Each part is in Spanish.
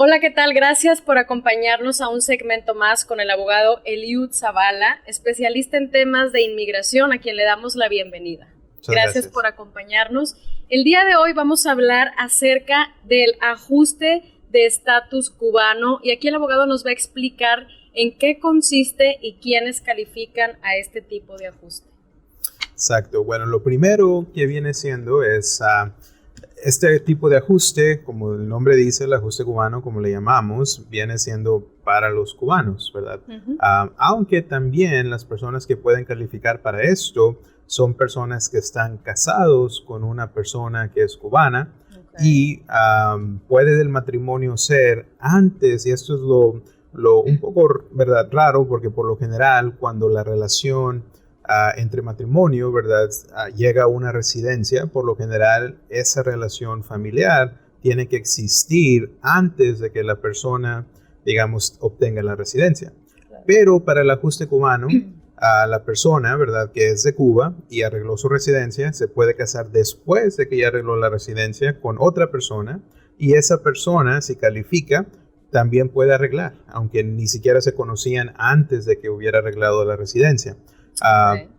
Hola, ¿qué tal? Gracias por acompañarnos a un segmento más con el abogado Eliud Zavala, especialista en temas de inmigración, a quien le damos la bienvenida. Gracias por acompañarnos. El día de hoy vamos a hablar acerca del ajuste de estatus cubano y aquí el abogado nos va a explicar en qué consiste y quiénes califican a este tipo de ajuste. Exacto. Bueno, lo primero que viene siendo es este tipo de ajuste, como el nombre dice, el ajuste cubano, como le llamamos, viene siendo para los cubanos, ¿verdad? Aunque también las personas que pueden calificar para esto son personas que están casados con una persona que es cubana y puede el matrimonio ser antes, y esto es lo un poco, ¿verdad?, raro, porque por lo general cuando la relación entre matrimonio, ¿verdad?, llega a una residencia, por lo general esa relación familiar tiene que existir antes de que la persona, digamos, obtenga la residencia. Claro. Pero para el ajuste cubano, la persona, ¿verdad?, que es de Cuba y arregló su residencia, se puede casar después de que ya arregló la residencia con otra persona, y esa persona, si califica, también puede arreglar, aunque ni siquiera se conocían antes de que hubiera arreglado la residencia.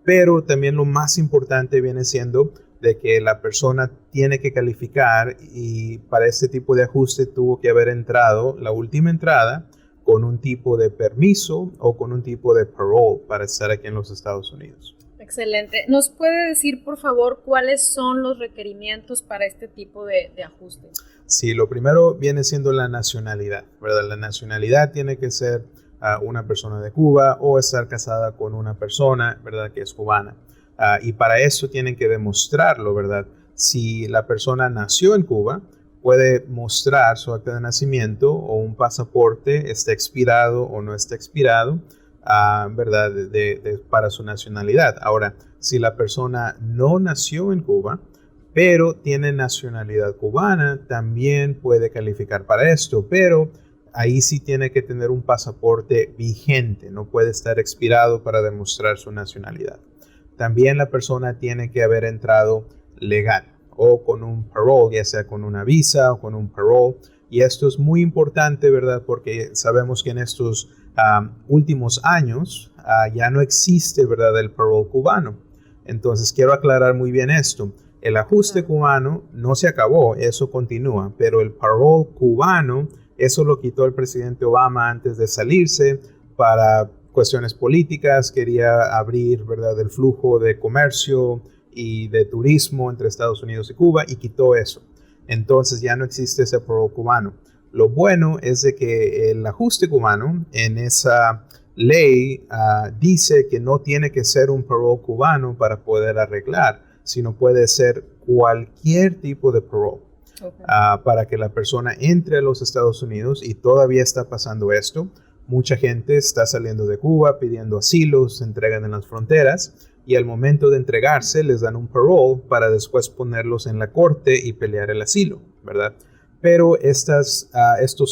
Pero también lo más importante viene siendo de que la persona tiene que calificar, y para este tipo de ajuste tuvo que haber entrado la última entrada con un tipo de permiso o con un tipo de parole para estar aquí en los Estados Unidos. Excelente. ¿Nos puede decir, por favor, cuáles son los requerimientos para este tipo de ajuste? Sí, lo primero viene siendo la nacionalidad, ¿verdad? La nacionalidad tiene que ser una persona de Cuba o estar casada con una persona, ¿verdad?, que es cubana. Y para eso tienen que demostrarlo, ¿verdad? Si la persona nació en Cuba, puede mostrar su acta de nacimiento o un pasaporte, está expirado o no está expirado, ¿verdad?, para su nacionalidad. Ahora, si la persona no nació en Cuba, pero tiene nacionalidad cubana, también puede calificar para esto, pero ahí sí tiene que tener un pasaporte vigente, no puede estar expirado para demostrar su nacionalidad. También la persona tiene que haber entrado legal o con un parole, ya sea con una visa o con un parole. Y esto es muy importante, ¿verdad? Porque sabemos que en estos últimos años ya no existe, ¿verdad?, el parole cubano. Entonces quiero aclarar muy bien esto. El ajuste cubano no se acabó, eso continúa, pero el parole cubano, eso lo quitó el presidente Obama antes de salirse para cuestiones políticas. Quería abrir, ¿verdad?, el flujo de comercio y de turismo entre Estados Unidos y Cuba, y quitó eso. Entonces ya no existe ese parole cubano. Lo bueno es de que el ajuste cubano en esa ley dice que no tiene que ser un parole cubano para poder arreglar, sino puede ser cualquier tipo de parole. Para que la persona entre a los Estados Unidos, y todavía está pasando esto. Mucha gente está saliendo de Cuba pidiendo asilo, se entregan en las fronteras y al momento de entregarse les dan un parole para después ponerlos en la corte y pelear el asilo, ¿verdad? Pero estos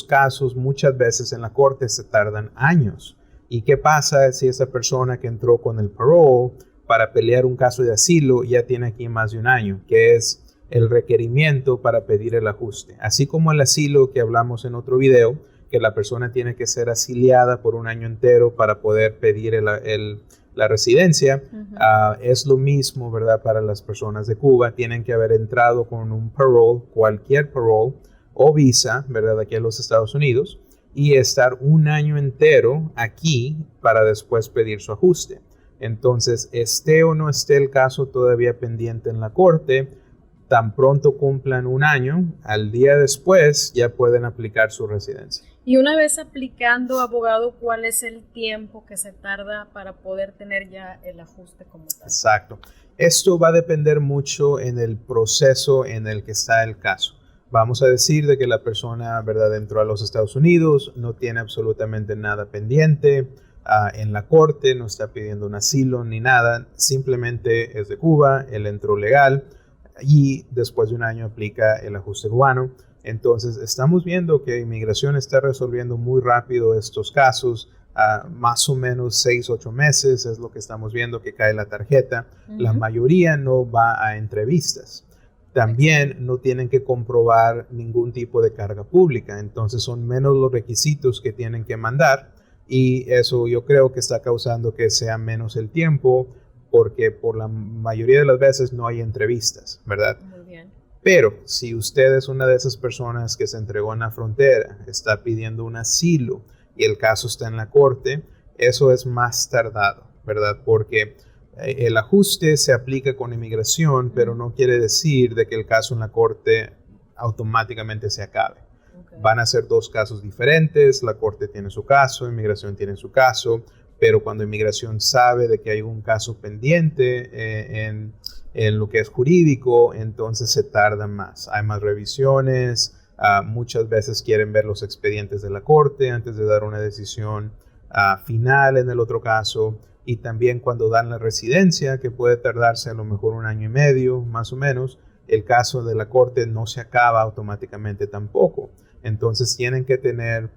casos muchas veces en la corte se tardan años. ¿Y qué pasa si esa persona que entró con el parole para pelear un caso de asilo ya tiene aquí más de un año, que es el requerimiento para pedir el ajuste? Así como el asilo que hablamos en otro video, que la persona tiene que ser asiliada por un año entero para poder pedir la residencia, es lo mismo, ¿verdad?, para las personas de Cuba. Tienen que haber entrado con un parole, cualquier parole o visa, ¿verdad?, aquí en los Estados Unidos, y estar un año entero aquí para después pedir su ajuste. Entonces, esté o no esté el caso todavía pendiente en la corte, tan pronto cumplan un año, al día después ya pueden aplicar su residencia. Y una vez aplicando, abogado, ¿cuál es el tiempo que se tarda para poder tener ya el ajuste como tal? Exacto. Esto va a depender mucho en el proceso en el que está el caso. Vamos a decir de que la persona, ¿verdad?, entró a los Estados Unidos, no tiene absolutamente nada pendiente en la corte, no está pidiendo un asilo ni nada, simplemente es de Cuba, él entró legal, y después de un año aplica el ajuste cubano. Entonces estamos viendo que inmigración está resolviendo muy rápido estos casos, más o menos 6-8 meses es lo que estamos viendo que cae la tarjeta. La mayoría no va a entrevistas. También no tienen que comprobar ningún tipo de carga pública, entonces son menos los requisitos que tienen que mandar y eso yo creo que está causando que sea menos el tiempo porque por la mayoría de las veces no hay entrevistas, ¿verdad? Muy bien. Pero si usted es una de esas personas que se entregó en la frontera, está pidiendo un asilo y el caso está en la corte, eso es más tardado, ¿verdad? Porque el ajuste se aplica con inmigración, pero no quiere decir de que el caso en la corte automáticamente se acabe. Okay. Van a ser dos casos diferentes, la corte tiene su caso, inmigración tiene su caso, pero cuando inmigración sabe de que hay un caso pendiente en lo que es jurídico, entonces se tarda más. Hay más revisiones, muchas veces quieren ver los expedientes de la corte antes de dar una decisión final en el otro caso. Y también cuando dan la residencia, que puede tardarse a lo mejor 1 año y medio, más o menos, el caso de la corte no se acaba automáticamente tampoco. Entonces tienen que tener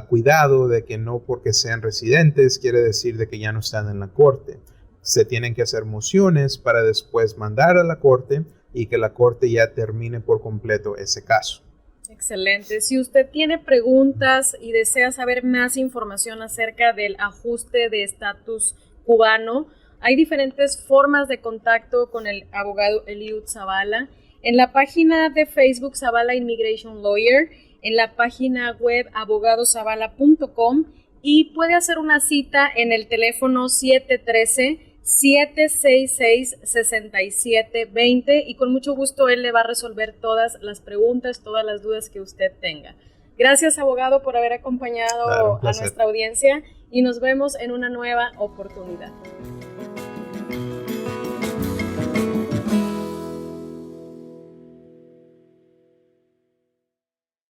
cuidado de que no porque sean residentes quiere decir de que ya no están en la corte. Se tienen que hacer mociones para después mandar a la corte y que la corte ya termine por completo ese caso. Excelente. Si usted tiene preguntas y desea saber más información acerca del ajuste de estatus cubano, hay diferentes formas de contacto con el abogado Eliud Zavala. En la página de Facebook Zavala Immigration Lawyer, en la página web abogadozavala.com y puede hacer una cita en el teléfono 713-766-6720 y con mucho gusto él le va a resolver todas las preguntas, todas las dudas que usted tenga. Gracias, abogado, por haber acompañado a nuestra audiencia y nos vemos en una nueva oportunidad.